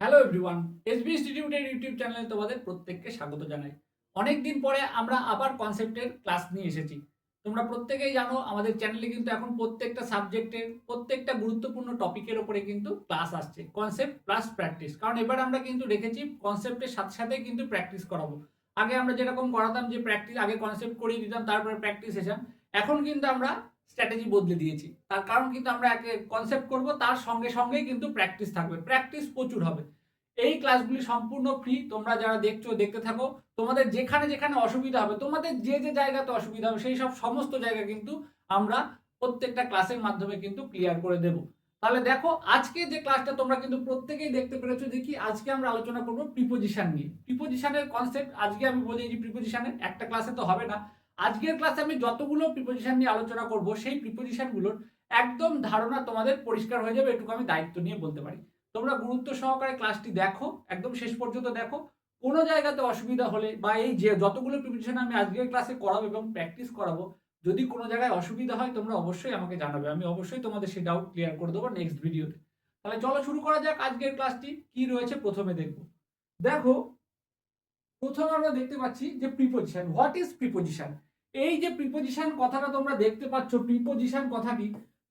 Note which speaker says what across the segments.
Speaker 1: Hello everyone, SB ইনস্টিটিউটের YouTube চ্যানেলে তোমাদের প্রত্যেককে স্বাগত জানাই। অনেক দিন পরে আমরা আবার কনসেপ্টের ক্লাস নিয়ে এসেছি। তোমরা প্রত্যেকেই জানো আমাদের চ্যানেলে কিন্তু এখন প্রত্যেকটা সাবজেক্টের প্রত্যেকটা গুরুত্বপূর্ণ টপিকের উপরে কিন্তু ক্লাস আসছে, কনসেপ্ট প্লাস প্র্যাকটিস। কারণ এবার আমরা কিন্তু রেখেছি কনসেপ্টের সাথে সাথে কিন্তু প্র্যাকটিস করাবো। আগে আমরা যেরকম করাতাম যে প্র্যাকটিস আগে কনসেপ্ট করিয়ে দিতাম তারপরে প্র্যাকটিস সেশন, এখন কিন্তু আমরা স্ট্র্যাটেজি বদলে দিয়েছি। তার কারণ কিন্তু আমরা একে কনসেপ্ট করব, তার সঙ্গে সঙ্গেই কিন্তু প্র্যাকটিস থাকবে, প্র্যাকটিস প্রচুর হবে। এই ক্লাসগুলি সম্পূর্ণ ফ্রি। তোমরা যারা দেখছো দেখতে থাকো। তোমাদের যেখানে যেখানে অসুবিধা হবে, তোমাদের যে যে জায়গাতে অসুবিধা হবে সেই সব সমস্ত জায়গা কিন্তু আমরা প্রত্যেকটা ক্লাসের মাধ্যমে কিন্তু ক্লিয়ার করে দেব। তাহলে দেখো আজকে যে ক্লাসটা তোমরা কিন্তু প্রত্যেকেই দেখতে পেরেছো, যে কি আজকে আমরা আলোচনা করব প্রিপোজিশন নিয়ে। প্রিপোজিশনের কনসেপ্ট আজকে আমি বলি যে প্রিপোজিশনের একটা ক্লাসে তো হবে না। আজকের ক্লাসে আমি যতগুলো প্রিপোজিশন নিয়ে আলোচনা করব সেই প্রিপোজিশনগুলোর একদম ধারণা তোমাদের পরিষ্কার হয়ে যাবে, এটুকু আমি দায়িত্ব নিয়ে বলতে পারি। তোমরা গুরুত্ব সহকারে ক্লাসটি দেখো, একদম শেষ পর্যন্ত দেখো। কোনো জায়গাতে অসুবিধা হলে বা এই যে যতগুলো প্রিপারেশন আমি আজকের ক্লাসে করাবো এবং প্র্যাকটিস করাবো, যদি কোনো জায়গায় অসুবিধা হয় তোমরা অবশ্যই আমাকে জানাবে, আমি অবশ্যই তোমাদের সেই ডাউট ক্লিয়ার করে দেবো নেক্সট ভিডিওতে। তাহলে চলো শুরু করা যাক আজকের ক্লাসটি। কি রয়েছে প্রথমে দেখবো। দেখো প্রথমে আমরা দেখতে পাচ্ছি যে প্রিপোজিশন। What is preposition? এই যে প্রিপোজিশন কথাটা তোমরা দেখতে পাচ্ছ, প্রিপোজিশন কথাটি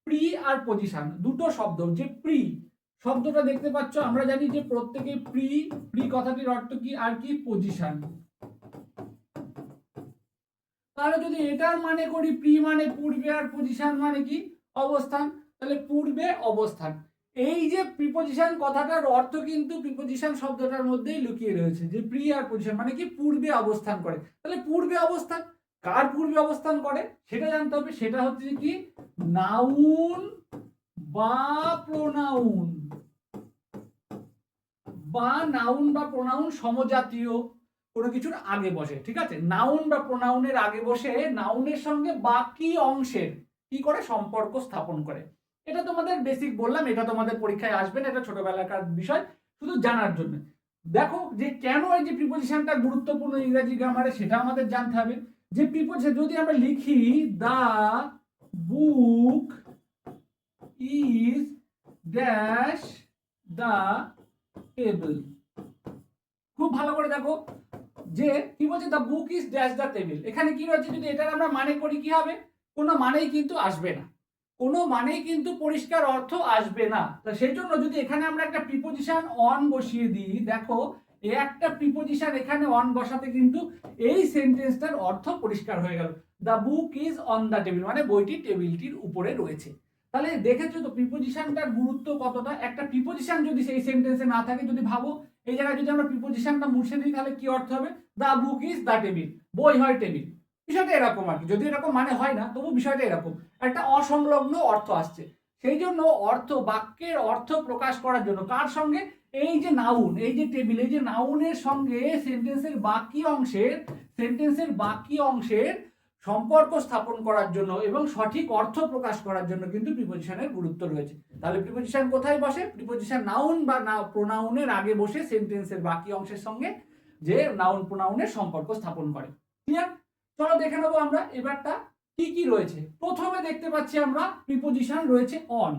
Speaker 1: প্রি আর পজিশন দুটো শব্দ। যে প্রি শব্দটা দেখতে পাচ্ছ, আমরা জানি যে প্রত্যেকে প্রি প্রি কথাটির অর্থ কি আর কি পজিশন। তাহলে যদি এটার মানে করি প্রি মানে পূর্বে আর পজিশন মানে কি অবস্থান, তাহলে পূর্বে অবস্থান। এই যে প্রিপোজিশন কথাটার অর্থ কিন্তু প্রিপোজিশন শব্দটার মধ্যেই লুকিয়ে রয়েছে, যে প্রি আর পজিশন মানে কি পূর্বে অবস্থান করে। তাহলে পূর্বে অবস্থান কার পূর্বে অবস্থান করে সেটা জানতে হবে। সেটা হচ্ছে কি নাউন বা প্রোনাউন, বা নাউন বা প্রোনাউন সমজাতীয় কোনো কিছুর আগে বসে। ঠিক আছে, নাউন বা প্রোনাউনের আগে বসে নাউনের সঙ্গে বাকি অংশের কি করে সম্পর্ক স্থাপন করে। এটা তোমাদের বেসিক বললাম, এটা তোমাদের পরীক্ষায় আসবে না, এটা ছোটবেলাকার বিষয়, শুধু জানার জন্য। দেখো যে কেন এই যে প্রিপোজিশনটা গুরুত্বপূর্ণ ইংরেজি গ্রামারে সেটা আমাদের জানতে হবে। যে প্রিপোজিশন যদি আমরা লিখি the book is dash the table, খুব ভালো করে দেখো যে কি বলছে, the book is dash the table. এখানে কি রয়েছে, যদি এটার আমরা মানে করি কি হবে, কোনো মানেই কিন্তু আসবে না, কোনো মানেই কিন্তু পরিষ্কার অর্থ আসবে না। তো সেই জন্য যদি এখানে আমরা একটা প্রিপোজিশন অন বসিয়ে দিই, দেখো এই একটা প্রিপোজিশন এখানে অন বসাতে কিন্তু এই সেন্টেন্সটার অর্থ পরিষ্কার হয়ে গেল। The book is on the table মানে বইটি টেবিলটির উপরে রয়েছে। তাহলে দেখেছো তো প্রিপোজিশনটার গুরুত্ব কতটা। একটা প্রিপোজিশন যদি সেই সেন্টেন্সে না থাকে, যদি ভাবো এই জায়গায় যদি আমরা প্রিপোজিশনটা মুছে দিই তাহলে কি অর্থ হবে, the book is the table, বই হয় টেবিল। বিষয়টা এরকম আর কি, যদি এরকম মানে হয় না তবু বিষয়টা এরকম, একটা অসংলগ্ন অর্থ আসছে। সেই জন্য অর্থ বাক্যের অর্থ প্রকাশ করার জন্য কার সঙ্গে, এই যে নাউন, এই যে টেবিল, এই যে নাউনের সঙ্গে সেন্টেন্সের বাকি অংশের সম্পর্ক স্থাপন করার জন্য এবং সঠিক অর্থ প্রকাশ করার জন্য কিন্তু প্রিপোজিশনের গুরুত্ব রয়েছে। তাহলে প্রিপোজিশন কোথায় বসে? প্রিপোজিশন নাউন বা প্রোনাউনের আগে বসে সেন্টেন্সের বাকি অংশের সঙ্গে যে নাউন প্রোনাউনের সম্পর্ক স্থাপন করে। ক্লিয়ার? চলো দেখে নেবো আমরা এবারটা কি কি রয়েছে। প্রথমে দেখতে পাচ্ছি আমরা প্রিপোজিশন রয়েছে অন।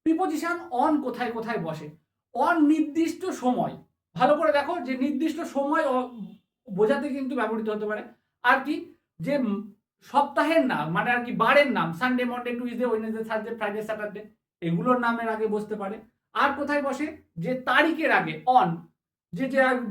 Speaker 1: প্রিপোজিশন অন কোথায় কোথায় বসে? অন নির্দিষ্ট সময়, ভালো করে দেখো, যে নির্দিষ্ট সময় বোঝাতে কিন্তু ব্যবহৃত হতে পারে। আর কি, যে সপ্তাহের নাম মানে আর কি বারের নাম, Sunday Monday Tuesday Wednesday Thursday Friday Saturday, এগুলোর নামের আগে বসতে পারে। আর কোথায় বসে, যে তারিখের আগে অন, যে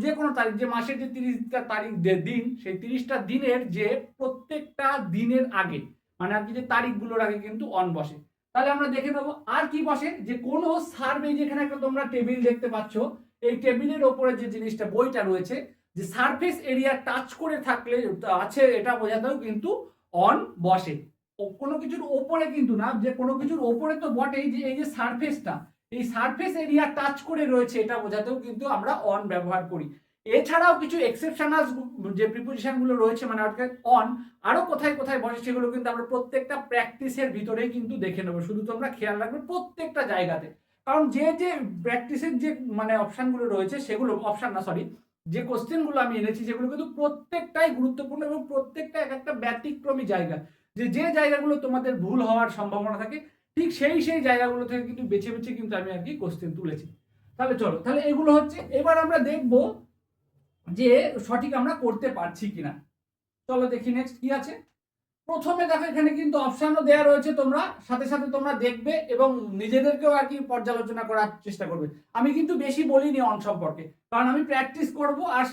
Speaker 1: যে কোনো তারিখ, যে মাসের যে 30টা তারিখ দিন, সেই 30টা দিনের যে প্রত্যেকটা দিনের আগে মানে আর কি যে তারিখগুলোর আগে কিন্তু অন বসে। তাহলে আমরা দেখে নেবো আর কি বসে, যে কোনো সার্ভে, যেখানে একটা তোমরা টেবিল দেখতে পাচ্ছ, এই টেবিলের ওপরে যে জিনিসটা বইটা রয়েছে, যে সারফেস এরিয়া টাচ করে থাকলে আছে এটা বোঝাতেও কিন্তু অন বসে। কোনো কিছুর ওপরে কিন্তু না, যে কোনো কিছুর ওপরে তো বটেই, যে এই যে সারফেসটা, এই সারফেস এরিয়া টাচ করে রয়েছে এটা বোঝাতেও কিন্তু আমরা অন ব্যবহার করি। এছাড়াও কিছু এক্সেপশনাল যে প্রিপোজিশন গুলো রয়েছে মানে অন আরো কোথায় কোথায় বসে সেগুলো কিন্তু আমরা প্রত্যেকটা প্র্যাকটিসের ভিতরেই কিন্তু দেখে নেবো। শুধু তোমরা খেয়াল রাখবে প্রত্যেকটা জায়গাতে, কারণ যে যে প্র্যাকটিসের যে মানে অপশনগুলো রয়েছে সেগুলো, অপশন না সরি, যে কোশ্চেনগুলো আমি এনেছি সেগুলো কিন্তু প্রত্যেকটাই গুরুত্বপূর্ণ এবং প্রত্যেকটা এক একটা ব্যতিক্রমী জায়গা। যে যে জায়গাগুলো তোমাদের ভুল হওয়ার সম্ভাবনা থাকে ঠিক সেই সেই জায়গাগুলো থেকে কিন্তু বেছে বেছে কিন্তু আমি আর কি কোশ্চেন তুলেছি। তাহলে চলো, তাহলে এগুলো হচ্ছে, এবার আমরা দেখব যে সঠিক আমরা করতে পারছি কিনা। চলো দেখি নেক্সট কি আছে। প্রথমে দেখো এখানে কিন্তু অপশনও দেওয়া রয়েছে, তোমরা সাথে সাথে তোমরা দেখবে এবং নিজেদেরকেও আর কি পর্যালোচনা করার চেষ্টা করবে। আমি কিন্তু বেশি বলিনি অন সম্পর্কে, কারণ আমি প্র্যাকটিস করব আর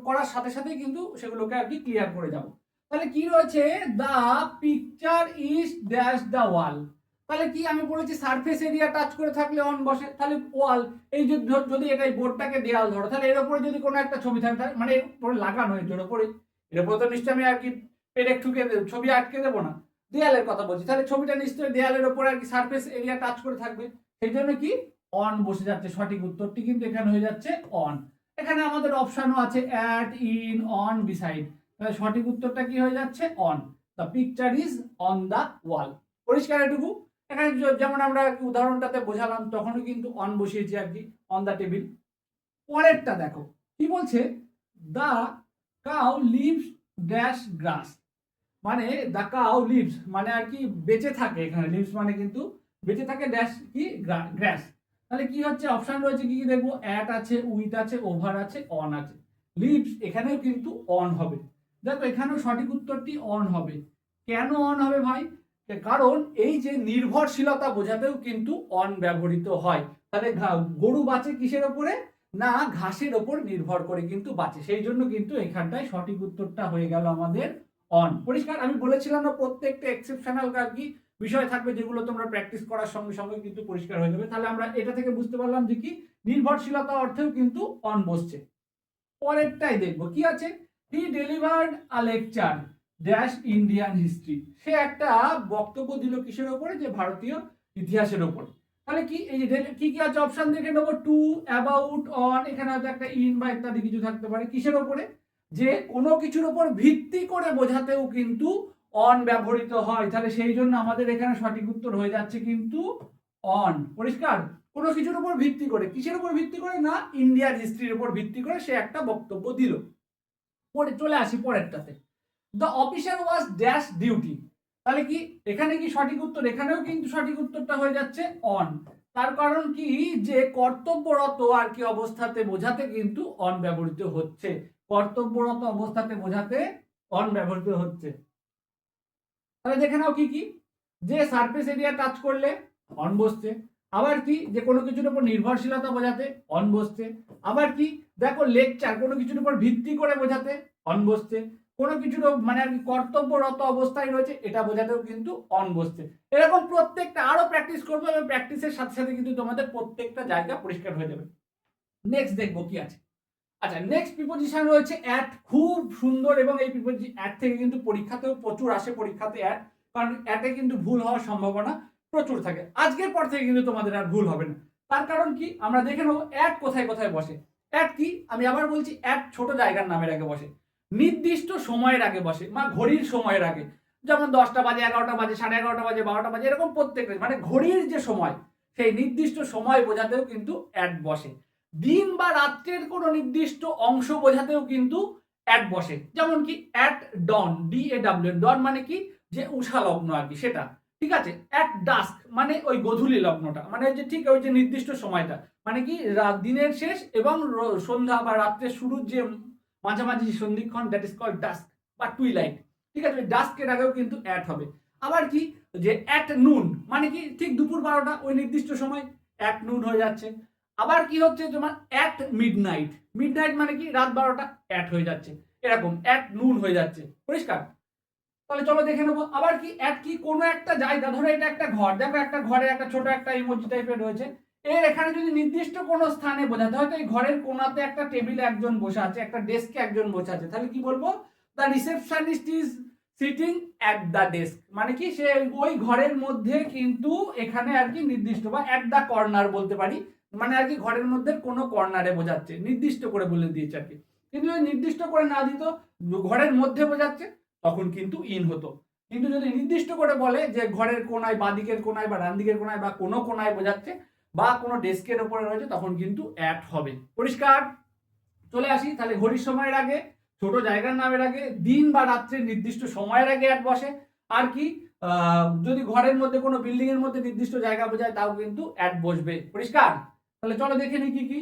Speaker 1: করার সাথে সাথে কিন্তু সেগুলোকে আর কি ক্লিয়ার করে যাব। তাহলে কি রয়েছে, the picture is dash the wall. তাহলে কি আমি বলেছি সারফেস এরিয়া টাচ করে থাকলে অন বসে, তাহলে ওয়াল, এই যে যদি এটা বোর্ডটাকে দেওয়াল ধরো, তাহলে এর উপরে যদি কোনো একটা ছবি থাকে, মানে এর উপরে লাগানো হয়েছে, এর উপরে তো নিশ্চয়ই আমি আর কি পেরেক ঠুকে ছবি আটকে দেবো না, দেয়ালের কথা বলছি, তাহলে ছবিটা নিশ্চয়ই দেয়ালের উপরে আর কি সারফেস এরিয়া টাচ করে থাকবে, সেই জন্য কি অন বসে যাচ্ছে। সঠিক উত্তরটি কিন্তু এখানে হয়ে যাচ্ছে অন। এখানে আমাদের অপশনও আছে অ্যাট, ইন, অন, বিসাইড, তাহলে সঠিক উত্তরটা কি হয়ে যাচ্ছে on. The picture is on the wall. পরিষ্কার এটুকু। এখানে যেমন আমরা উদাহরণটাতে বোঝালাম তখনও কিন্তু অন বসিয়েছি আর কি, অন দ্য টেবিল। পরেরটা দেখো কি বলছে, দ্য কাউ লিভস ড্যাশ গ্রাস, মানে দ্য কাউ লিভস মানে আর কি বেঁচে থাকে, এখানে লিভস মানে কিন্তু বেঁচে থাকে, ড্যাশ কি গ্রাস। তাহলে কি হচ্ছে, অপশন রয়েছে কি কি দেখবো, অ্যাট আছে, উইথ আছে, ওভার আছে, অন আছে। লিভস এখানেও কিন্তু অন হবে। দেখো এখানেও সঠিক উত্তরটি অন হবে। কেন অন হবে ভাই, কারণ এই যে নির্ভরশীলতা বোঝাতেও কিন্তু অন ব্যবহৃত হয়। তাহলে গরু বাঁচে কিসের ওপরে, না ঘাসের ওপর নির্ভর করে কিন্তু বাঁচে, সেই জন্য কিন্তু এখানটায় সঠিক উত্তরটা হয়ে গেল আমাদের অন। পরিষ্কার। আমি বলেছিলাম না প্রত্যেকটা এক্সেপশনাল আর কি বিষয় থাকবে যেগুলো তোমরা প্র্যাকটিস করার সঙ্গে সঙ্গে কিন্তু পরিষ্কার হয়ে যাবে। তাহলে আমরা এটা থেকে বুঝতে পারলাম যে কি নির্ভরশীলতা অর্থেও কিন্তু অন বসছে। পরেরটাই দেখবো কি আছে, হি ডেলিভার্ড আ লেকচার ড্যাশ ইন্ডিয়ান হিস্ট্রি, সে একটা বক্তব্য দিল কিসের ওপরে, যে ভারতীয় ইতিহাসের ওপরে। তাহলে কি এই যে কি কি আছে অপশন দেখে নেবো, টু, অ্যাবাউট, অন, এখানে হয়তো একটা ইন বা ইত্যাদি কিছু থাকতে পারে। কিসের ওপরে, যে কোনো কিছুর উপর ভিত্তি করে বোঝাতেও কিন্তু অন ব্যবহৃত হয়, তাহলে সেই জন্য আমাদের এখানে সঠিক উত্তর হয়ে যাচ্ছে কিন্তু অন। পরিষ্কার। কোনো কিছুর উপর ভিত্তি করে, কিসের উপর ভিত্তি করে, না ইন্ডিয়ার হিস্ট্রির উপর ভিত্তি করে সে একটা বক্তব্য দিল। পরে চলে আসি পরেরটাতে, the officer was dash duty. তাহলে কি এখানে কি সঠিক উত্তর, এখানেও কিন্তু সঠিক উত্তরটা হয়ে যাচ্ছে অন। তার কারণ কি, যে কর্তব্যরত আর কি অবস্থাতে বোঝাতে কিন্তু অন ব্যবহৃত হচ্ছে, কর্তব্যরত অবস্থাতে বোঝাতে অন ব্যবহৃত হচ্ছে। তাহলে দেখে নাও কি কি, যে সারফেস এরিয়া টাচ করলে অন বসছে, আবার কি যে কোনো কিছুর উপর নির্ভরশীলতা বোঝাতে অন বসছে, আবার কি দেখো লেকচার কোনো কিছুর উপর ভিত্তি করে বোঝাতে অন বসছে, কোনো কিছুর মানে আর কি কর্তব্যরত অবস্থায় রয়েছে এটা বোঝাতেও কিন্তু অন বসছে। এরকম প্রত্যেকটা আরো প্র্যাকটিস করবো এবং প্র্যাকটিসের সাথে সাথে কিন্তু তোমাদের প্রত্যেকটা জায়গা পরিষ্কার হয়ে যাবে। নেক্সট দেখবো কি আছে। আচ্ছা নেক্সট প্রিপোজিশন রয়েছে অ্যাট, খুব সুন্দর, এবং এই প্রিপোজিশন অ্যাট থেকে কিন্তু পরীক্ষাতেও প্রচুর আসে, পরীক্ষাতে অ্যাট, কারণ অ্যাটে কিন্তু ভুল হওয়ার সম্ভাবনা প্রচুর থাকে। আজকের পর থেকে কিন্তু তোমাদের আর ভুল হবে না। তার কারণ কি আমরা দেখে নেবো অ্যাট কোথায় কোথায় বসে। অ্যাট কি, আমি আবার বলছি, অ্যাট ছোট জায়গার নামের আগে বসে, নির্দিষ্ট সময়ের আগে বসে, বা ঘড়ির সময়ের আগে, যেমন 10টা বাজে, 11টা বাজে, 11:30 বাজে, 12টা বাজে, এরকম প্রত্যেকটা মানে ঘড়ির যে সময়, সেই নির্দিষ্ট সময় বোঝাতেও কিন্তু অ্যাট বসে। দিন বা রাত্রের কোনো নির্দিষ্ট অংশ বোঝাতেও কিন্তু অ্যাট বসে, যেমন কি অ্যাট ডন, DAW, ডন মানে কি যে উষা লগ্ন আর কি সেটা, ঠিক আছে। অ্যাট ডাস্ক মানে ওই গোধূলি লগ্নটা, মানে যে ঠিক ওই যে নির্দিষ্ট সময়টা, মানে কি দিনের শেষ এবং সন্ধ্যা বা রাত্রের শুরুর যে মাঝামাঝি সন্ধিক্ষণ, দ্যাট ইজ কল্ড ডাস্ক বা টুইলাইট, ঠিক আছে। ডাস্কের আগেও কিন্তু অ্যাট হবে। আবার কি যে অ্যাট নুন মানে কি ঠিক দুপুর 12টা, ওই নির্দিষ্ট সময় অ্যাট নুন হয়ে যাচ্ছে। আবার কি হচ্ছে তোমার অ্যাট মিডনাইট, মিডনাইট মানে কি রাত 12টা, অ্যাট হয়ে যাচ্ছে, এরকম অ্যাট নুন হয়ে যাচ্ছে। পরিষ্কার। তাহলে চলো দেখে নেবো। আবার কি অ্যাট কি কোনো একটা জায়গা, ধরো এটা একটা ঘর, দেখো একটা ঘরে একটা ছোট একটা ইমোজি টাইপের রয়েছে, এর এখানে যদি নির্দিষ্ট কোনো স্থানে বোঝাতে হয়, তো এই ঘরের কোনাতে একটা টেবিলে একজন বসে আছে, একটা ডেস্কে একজন বসে আছে, তাহলে কি বলবো, the receptionist is sitting at the desk, মানে কি সে ওই ঘরের মধ্যে কিন্তু এখানে আর কি নির্দিষ্ট, বা অ্যাট দ্য কর্নার বলতে পারি, মানে আর কি ঘরের মধ্যে কোনো কর্নারে বোঝাচ্ছে, নির্দিষ্ট করে বলে দিয়েছে আর কি। কিন্তু যদি নির্দিষ্ট করে না দিত, ঘরের মধ্যে বোঝাচ্ছে, তখন কিন্তু ইন হতো। কিন্তু যদি নির্দিষ্ট করে বলে যে ঘরের কোনায়, বাদিকের কোনায় বা ডান দিকের কোনায় বা কোনো কোনায় বোঝাচ্ছে, বা কোনো ডেস্কের উপরে রয়েছে, তখন কিন্তু অ্যাট হবে। পরিষ্কার। চলে আসি তাহলে ঘড়ির সময়ের আগে, ছোট জায়গার নামের আগে, দিন বা রাত্রের নির্দিষ্ট সময়ের আগে অ্যাট বসে। আর কি যদি ঘরের মধ্যে কোনো বিল্ডিং এর মধ্যে নির্দিষ্ট জায়গা বোঝায়, তাও কিন্তু অ্যাট বসবে। পরিষ্কার। তাহলে চলো দেখে নি কি কি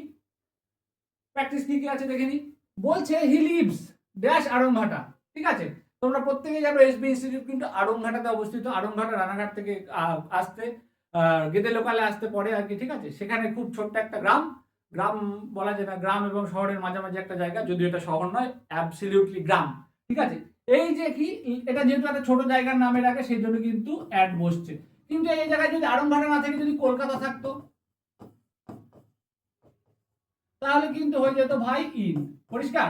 Speaker 1: প্র্যাকটিস কি কি আছে দেখে নি। বলছে হি লিভস ড্যাশ আড়ংঘাটা, ঠিক আছে। তোমরা প্রত্যেকে জানো এসবি ইনস্টিটিউট কিন্তু আড়ংঘাটাতে অবস্থিত। আড়ংঘাটা রানাঘাট থেকে আসতে গেদে লোকালে আসতে পড়ে আর কি, ঠিক আছে। সেখানে খুব ছোট্ট একটা গ্রাম, গ্রাম বলা যায় না, গ্রাম এবং শহরের মাঝামাঝি একটা জায়গা, যদিও এটা শহর নয়, অ্যাবসলিউটলি গ্রাম, ঠিক আছে। এই যে কি এটা যেহেতু একটা ছোট জায়গার নামের আগে সেই জন্য কিন্তু অ্যাড বসছে। কিন্তু এই জায়গায় যদি আড়ংঘাটা না থেকে যদি কলকাতা থাকতো তাহলে কিন্তু হয়ে যেত ভাই ইন। পরিষ্কার?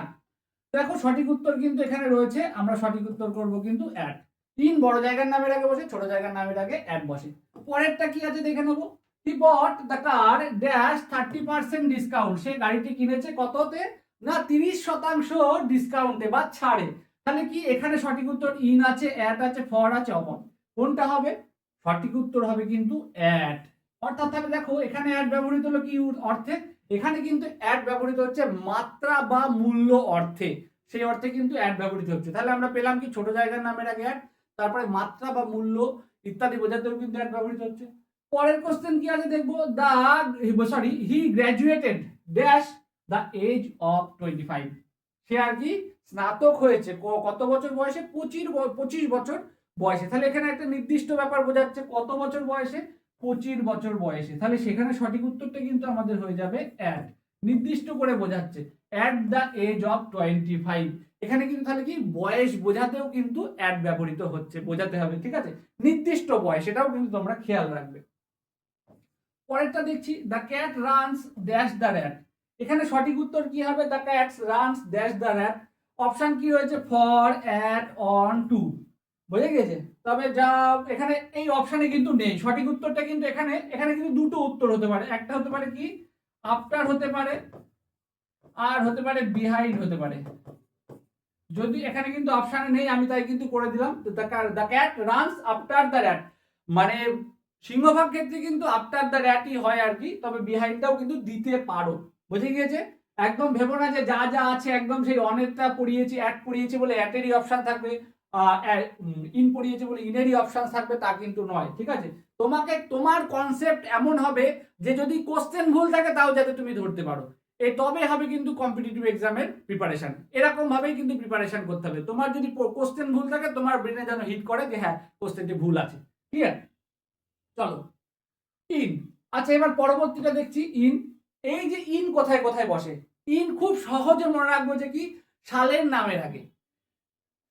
Speaker 1: দেখো সঠিক উত্তর কিন্তু এখানে রয়েছে, আমরা সঠিক উত্তর করব কিন্তু অ্যাড। তিন বড় জায়গার নামের আগে বসে, ছোট জায়গার নামের আগে অ্যাড বসে। পরেরটা কি আছে দেখে নেবো। He bought the car dash 30% discount, সে গাড়িটি কিনেছে কততে না 30% ডিসকাউন্টে বা ছাড়ে। তাহলে কি এখানে সঠিক উত্তর ইন আছে, অ্যাড আছে, ফর আছে, অপন, কোনটা হবে? সঠিক উত্তর হবে কিন্তু অ্যাড। অর্থাৎ তাহলে দেখো এখানে অ্যাড ব্যবহৃত হলো কি অর্থে, এখানে কিন্তু অ্যাড ব্যবহৃত হচ্ছে মাত্রা বা মূল্য অর্থে, সেই অর্থে কিন্তু অ্যাড ব্যবহৃত হচ্ছে। তাহলে আমরা পেলাম কি ছোট জায়গার নামের আগে অ্যাড, তারপরে মাত্রা বা মূল্য ইত্যাদি বোঝাতেও কিন্তু অ্যাড ব্যবহৃত হচ্ছে। পরের কোশ্চেন কি আছে দেখবো। He graduated dash the age of 25, সে আর কি স্নাতক হয়েছে কত বছর বয়সে? 25 বছর বয়সে। তাহলে এখানে একটা নির্দিষ্ট ব্যাপার বোঝাচ্ছে, কত বছর বয়সে? 25 বছর বয়সে। তাহলে সেখানে সঠিক উত্তরটা কিন্তু আমাদের হয়ে যাবে অ্যাট, নির্দিষ্ট করে বোঝাচ্ছে অ্যাট দ্য এজ অফ 25। এখানে কিন্তু তাহলে কি বয়স বোঝাতেও কিন্তু অ্যাট ব্যবহৃত হচ্ছে, বোঝাতে হবে, ঠিক আছে, নির্দিষ্ট বয়স, এটাও কিন্তু তোমরা খেয়াল রাখবে। পরেরটা দেখছি, the cat runs dash the rat, এখানে সঠিক উত্তর কি হবে? The cat runs dash the rat. Option কি রয়েছে? ফর, অ্যাট, অন, টু, বুঝে গেছে। তবে যা এখানে এই অপশনে কিন্তু নেই, সঠিক উত্তরটা কিন্তু এখানে কিন্তু দুটো উত্তর হতে পারে, একটা হতে পারে কি আফটার হতে পারে, আর হতে পারে বিহাইন্ড হতে পারে। যদি এখানে কিন্তু অপশনে নেই আমি তাই কিন্তু করে দিলাম the cat runs after the rat, মানে সিংহভাগ ক্ষেত্রে কিন্তু আফটার দ্য র্যাটই হয় আর কি, তবে বিহাইন্ডটাও কিন্তু দিতে পারো, বুঝে গিয়েছে। একদম ভেবো না যে যা যা আছে একদম সেই অনেকটা পড়িয়েছি, অ্যাড পড়িয়েছি বলে অ্যাটেরই অপশন থাকবে, ইন পড়িয়েছে বলে ইনেরই অপশন থাকবে, তা কিন্তু নয়, ঠিক আছে। তোমাকে তোমার কনসেপ্ট এমন হবে যে যদি কোশ্চেন ভুল থাকে তাও যাতে তুমি ধরতে পারো, এই তবে হবে কিন্তু কম্পিটিটিভ এক্সামের প্রিপারেশন। এরকম ভাবেই কিন্তু প্রিপারেশন করতে হবে। তোমার যদি কোশ্চেন ভুল থাকে তোমার ব্রেনে যেন হিট করে যে হ্যাঁ কোশ্চেনটি ভুল আছে, ঠিক আছে। চলো ইন। আচ্ছা এবার পরবর্তীটা দেখছি ইন। এই যে ইন কোথায় কোথায় বসে, ইন খুব সহজে মনে রাখবো যে কি সালের নামের আগে,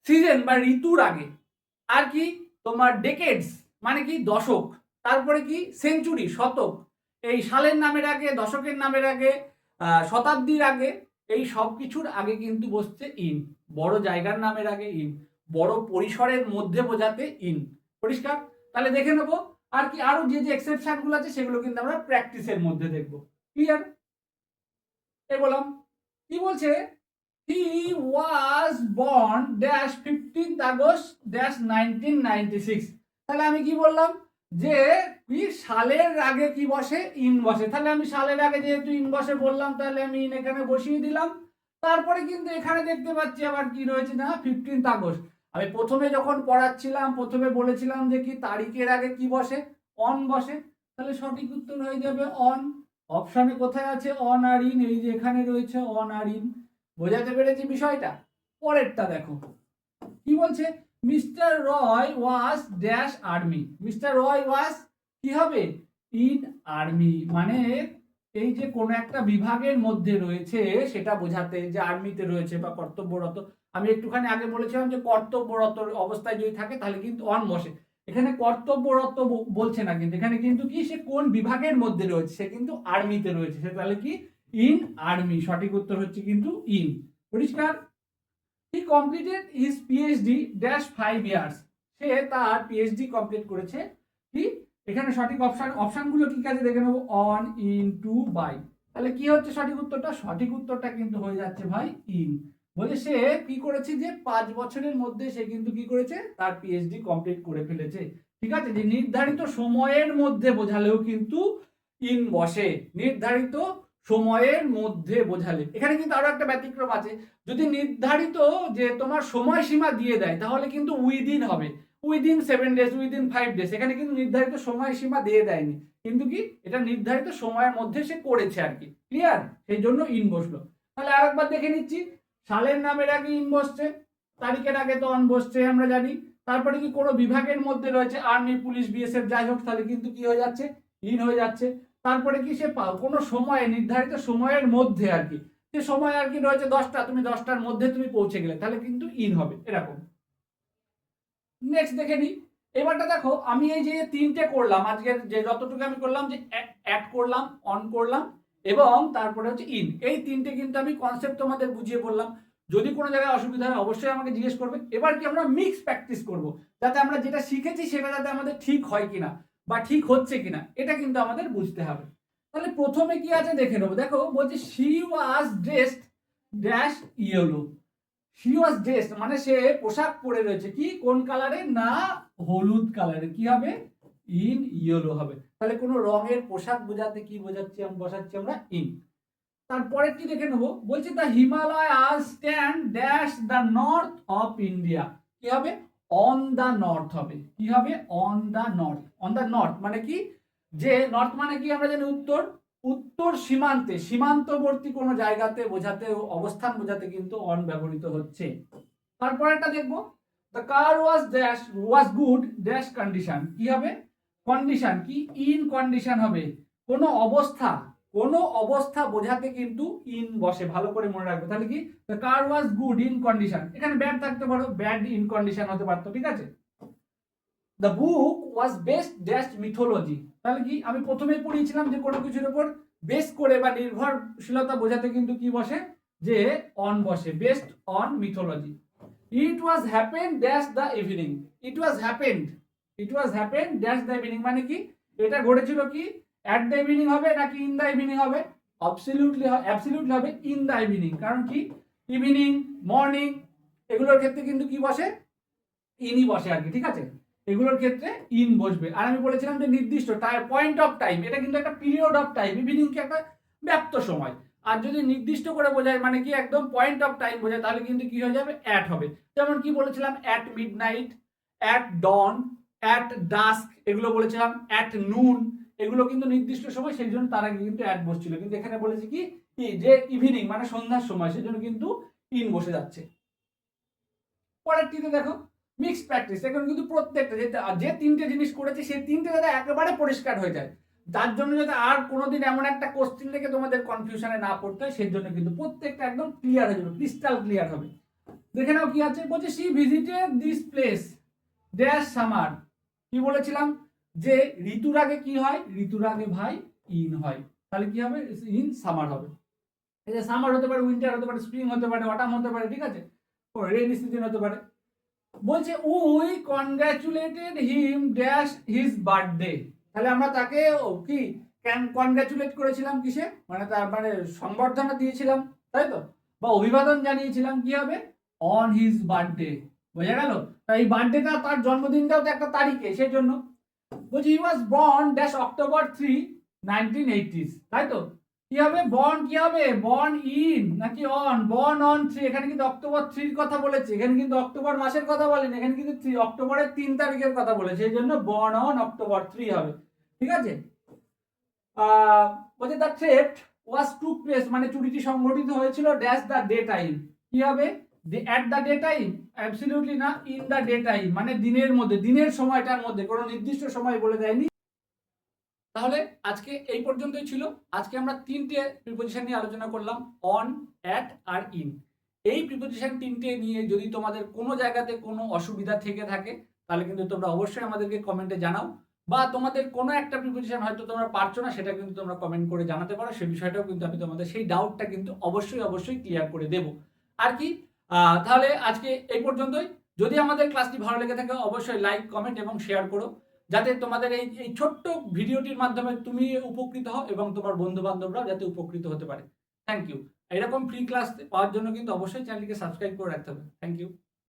Speaker 1: সিজন বা ঋতুর আগে, আর কি তোমার ডেকেডস মানে কি দশক, তারপরে কি সেঞ্চুরি শতক, এই সালের নামের আগে, দশকের নামের আগে, শতাব্দীর আগে, এই সব কিছুর আগে কিন্তু বসছে ইন। বড় জায়গার নামের আগে ইন, বড় পরিসরের মধ্যে বোঝাতে ইন। পরিষ্কার? তাহলে দেখে নেবো আর কি আরো যে যে এক্সেপশন গুলো আছে সেগুলো কিন্তু আমরা প্র্যাকটিসের মধ্যে দেখবো। ক্লিয়ার? এই বললাম কি বলছে, he was born dash 15th August dash 1996। তাহলে আমি কি বললাম যে কি সালের আগে কি বসে? ইন বসে। তাহলে আমি সালের আগে যেহেতু ইন বসে বললাম তাহলে আমি ইন এখানে বসিয়ে দিলাম। তারপরে কিন্তু এখানে দেখতে পাচ্ছি আবার কি রয়েছে না 15th August। আমি প্রথমে যখন পড়াচ্ছিলাম প্রথমে বলেছিলাম যে কি তারিখের আগে কি বসে? অন বসে। তাহলে সঠিক উত্তর হয়ে যাবে অন। অপশনে কোথায় আছে অন আর ইন? এই যে এখানে রয়েছে অন আর ইন। বোঝাতে পেরেছি বিষয়টা? পরেরটা দেখো কি বলছে, mister Roy was dash army. Mister Roy was কি হবে? ইন আর্মি, মানে এই যে কোন একটা বিভাগের মধ্যে রয়েছে সেটা বোঝাতে, যে আর্মিতে রয়েছে বা কর্তব্যরত। আমি একটুখানি আগে বলেছিলাম যে কর্তব্যরত অবস্থায় যদি থাকে তাহলে কিন্তু অন বসে। এখানে কর্তব্যরত বলছে না, কিন্তু এখানে কিন্তু কি সে কোন বিভাগের মধ্যে রয়েছে, সে কিন্তু আর্মিতে রয়েছে, সে তাহলে কি ইন আর্মি। সঠিক উত্তর হচ্ছে কিন্তু ইন। পরিষ্কার? He completed his PhD dash 5 years, সে তার পিএইচডি কমপ্লিট করেছে কি, এখানে সঠিক অপশনগুলো কি কাজে দেখে নেবো, অন, ইন, টু, বাই। তাহলে কি হচ্ছে সঠিক উত্তরটা? সঠিক উত্তরটা কিন্তু হয়ে যাচ্ছে ভাই ইন। বলে সে কি করেছে যে 5 বছরের মধ্যে সে কিন্তু কি করেছে তার পিএইচডি কমপ্লিট করে ফেলেছে, ঠিক আছে। যে নির্ধারিত সময়ের মধ্যে বোঝালেও কিন্তু ইন বসে, নির্ধারিত সময়ের মধ্যে বোঝালে। এখানে কিন্তু আরো একটা ব্যতিক্রম আছে, যদি নির্ধারিত যে তোমার সময়সীমা দিয়ে দেয় তাহলে কিন্তু উইদিন হবে, উইদিন 7 days, উইদিন 5 days। এখানে কিন্তু নির্ধারিত সময়সীমা দিয়ে দেয়নি, কিন্তু কি এটা নির্ধারিত সময়ের মধ্যে সে করেছে আর কি, ক্লিয়ার, সেই জন্য ইন বসলো। তাহলে আরেকবার দেখে নিচ্ছি, সালের নামের আগে ইন বসছে, তারিখের আগে তো অন বসছে আমরা জানি, তারপরে কি কোনো বিভাগের মধ্যে রয়েছে, আর্মি, পুলিশ, বিএসএফ যাই হোক, তাহলে কিন্তু কি হয়ে যাচ্ছে, ইন হয়ে যাচ্ছে। তারপরে কি সে কোনো সময়ে, নির্ধারিত সময়ের মধ্যে আর কি, যে সময় আর কি রয়েছে 10টা, তুমি 10টার মধ্যে তুমি পৌঁছে গেলে, তাহলে কিন্তু ইন হবে এরকম। নেক্সট দেখে নিই, এবারটা দেখো, আমি এই যে তিনটে করলাম আজকের, যে যতটুকু আমি করলাম, যে অ্যাড করলাম, অন করলাম এবং তারপরে হচ্ছে ইন, এই তিনটে কিন্তু আমি কনসেপ্ট তোমাদের বুঝিয়ে বললাম। যদি কোনো জায়গায় অসুবিধা হয় অবশ্যই আমাকে জিজ্ঞেস করবে। এবার কি আমরা মিক্স প্র্যাকটিস করব, যাতে আমরা যেটা শিখেছি সেটা যাতে আমাদের ঠিক হয় কিনা বা ঠিক হচ্ছে কিনা, এটা কিন্তু আমাদের বুঝতে হবে। তাহলে প্রথমে কি আছে দেখে নেবো। দেখো বলছে she was dressed dash yellow. She was dressed মানে সে পোশাক পরে রয়েছে, কি কোন কালারের, না হলুদ কালারের, কি হবে, ইন ইয়েলো হবে। তাহলে কোনো রঙের পোশাক বোঝাতে কি বোঝাচ্ছি, আমি বসাচ্ছি আমরা ইন। তারপরে কি দেখে নেবো, বলছে the Himalayas stand dash the north of India, কি হবে, অন দ্য নর্থ হবে, কি হবে, on the north. On the north মানে কি, যে নর্থ মানে কি আমরা জানি উত্তর, উত্তর সীমান্তে, সীমান্তবর্তী কোনো জায়গাতে বোঝাতে, অবস্থান বোঝাতে কিন্তু অন ব্যবহৃত হচ্ছে। তারপরেটা দেখবো, the car was dash was good dash condition, কি হবে, কন্ডিশন, কি ইন কন্ডিশন হবে। কোনো অবস্থা, কোনো অবস্থা বোঝাতে কিন্তু ইন বসে, ভালো করে মনে রাখবে। তাহলে কি, the car was good in condition, এখানে ব্যাড থাকতে পারো, ব্যাড ইন কন্ডিশন হতে পারতো, ঠিক আছে। The book was best dash mythology, তাহলে কি আমি প্রথমেই পড়িয়েছিলাম যে কোনো কিছুর উপর বেস করে বা নির্ভরশীলতা বোঝাতে কিন্তু কি বসে, যে অন বসে, best on mythology. It was happened dash the evening, it was happened, it was happened dash the evening মানে কি, এটা ঘটেছিল কি অ্যাট দ্য ইভিনিং হবে নাকি ইন দ্য ইভিনিং হবে, অ্যাবসলিউটলি হবে ইন দ্য ইভিনিং। কারণ কি, ইভিনিং, মর্নিং এগুলোর ক্ষেত্রে কিন্তু কি বসে, ইনই বসে আর কি, ঠিক আছে, এগুলোর ক্ষেত্রে ইন বসবে। আর আমি বলেছিলাম যে নির্দিষ্ট পয়েন্ট অফ টাইম, এটা কিন্তু একটা পিরিয়ড অফ টাইম, ইভিনিং কি একটা ব্যাপ্ত সময়। আর যদি নির্দিষ্ট করে বোঝায় মানে কি একদম পয়েন্ট অফ টাইম বোঝায়, তাহলে কিন্তু কি হয়ে যাবে, অ্যাট হবে। যেমন কি বলেছিলাম, at midnight, at dawn, at dusk, এগুলো বলেছিলাম, অ্যাট নুন, এগুলো কিন্তু নির্দিষ্ট সময়, সেই জন্য তার আগে কিন্তু অ্যাট বসছিল। কিন্তু এখানে বলেছি কি যে ইভিনিং মানে সন্ধ্যার সময়, সেই জন্য কিন্তু ইন বসে যাচ্ছে। পরেরটিতে দেখো, মিক্স প্র্যাকটিস, এখন কিন্তু প্রত্যেকটা যে তিনটে জিনিস করেছি সেই তিনটে যাতে একেবারে পরিষ্কার হয়ে যায়, তার জন্য যাতে আর কোনোদিন এমন একটা কোশ্চেন থেকে তোমাদের কনফিউশনে না পড়তে হয়, সেই জন্য কিন্তু প্রত্যেকটা একদম ক্লিয়ার হয়ে যাবে, ক্রিস্টাল ক্লিয়ার হবে। দেখে নাও কি আছে, বলছে she visited this place dash summer, কি বলেছিলাম যে ঋতুর আগে কি হয়, ঋতুর আগে ভাই ইন হয়, তাহলে কি হবে, ইন সামার হবে। এই যে সামার হতে পারে, উইন্টার হতে পারে, স্প্রিং হতে পারে, অটাম হতে পারে, ঠিক আছে, রেইনি সিজন হতে পারে। বলছে we কনগ্রাচুলেটেড him dash his birthday, তাহলে আমরা তাকে কি কনগ্রাচুলেট করেছিলাম কিসে, মানে তার মানে সংবর্ধনা দিয়েছিলাম, তাই তো, বা অভিবাদন জানিয়েছিলাম, কি হবে, অন হিজ বার্থডে, বোঝা গেল। তাই এই বার্থডেটা, তার জন্মদিনটাও তো একটা তারিখে, সেই জন্য বলছি he was born dash October 3, 1980s, তাই তো, কি হবে, বর্ন, কি হবে, বর্ন ইন নাকি অন, বর্ন অন 3, এখানে কিন্তু অক্টোবর 3 কথা বলেছে, এখানে কিন্তু অক্টোবর মাসের কথা বলেন, এখানে কিন্তু অক্টোবরের 3 তারিখের কথা বলেছে, এই জন্য বর্ন অন অক্টোবর 3 হবে, ঠিক আছে। বলছে দ্য থ্রেফট ওয়াজ টুক প্লেস মানে চুরিটি সংঘটিত হয়েছিল ড্যাশ দ্য ডে টাইম, কি হবে, at the day time, absolutely না, ইন দ্য ডে টাইম মানে দিনের মধ্যে, দিনের সময়টার মধ্যে, কোনো নির্দিষ্ট সময় বলে দেয়নি। তাহলে আজকে এই পর্যন্তই ছিল। আজকে আমরা তিনটে প্রিপোজিশন নিয়ে আলোচনা করলাম, অন, অ্যাট আর ইন। এই প্রিপোজিশন তিনটে নিয়ে যদি তোমাদের কোনো জায়গাতে কোনো অসুবিধা থেকে থাকে, তাহলে কিন্তু তোমরা অবশ্যই আমাদেরকে কমেন্টে জানাও, বা তোমাদের কোনো একটা প্রিপোজিশন হয়তো তোমরা পারছো না, সেটা কিন্তু তোমরা কমেন্ট করে জানাতে পারো, সেই বিষয়টাও কিন্তু আমি তোমাদের সেই ডাউটটা কিন্তু অবশ্যই ক্লিয়ার করে দেব আর কি। তাহলে আজকে এই পর্যন্তই। যদি আমাদের ক্লাসটি ভালো লেগে থাকে অবশ্যই লাইক, কমেন্ট এবং শেয়ার করো, যাতে তোমাদের এই ছোট্ট ভিডিওটির মাধ্যমে তুমি উপকৃত হও এবং তোমার বন্ধু বান্ধবরাও যাতে উপকৃত হতে পারে। Thank you. এরকম ফ্রি ক্লাস পাওয়ার জন্য কিন্তু অবশ্যই চ্যানেলটিকে সাবস্ক্রাইব করে রাখতে হবে। Thank you.